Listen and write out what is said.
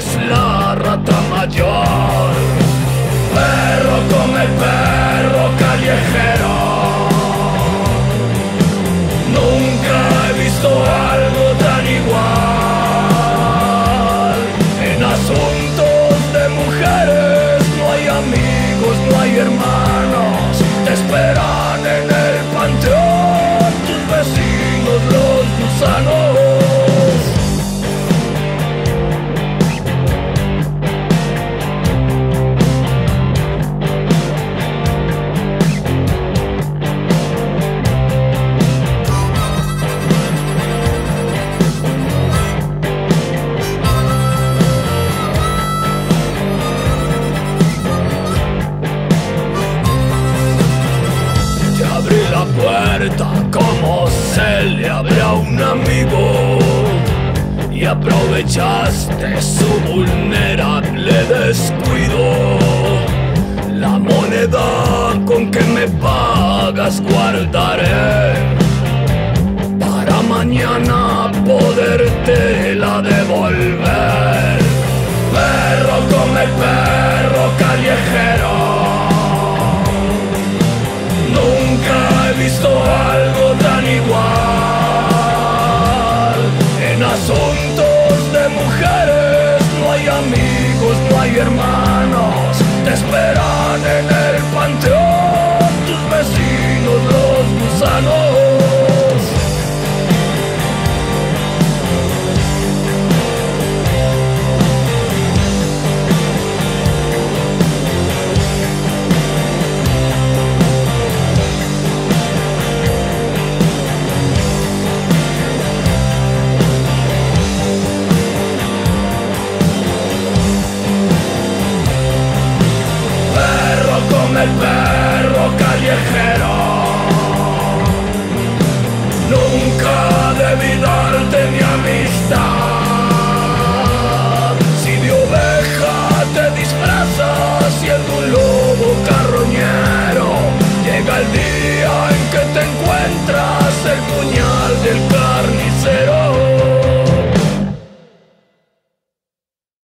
es la rata mayor. Perro come perro callejero. Nunca he visto algo tan igual. En asuntos de mujeres no hay amigos, no hay hermanos. Te esperan en el panteón tus vecinos los gusanos. La puerta como se le abre a un amigo y aprovechaste su vulnerable descuido. La moneda con que me pagas guardaré para mañana podértela devolver. Perro come perro callejero. Nunca he visto algo tan igual. En asuntos de mujeres no hay amigos, no hay hermanos.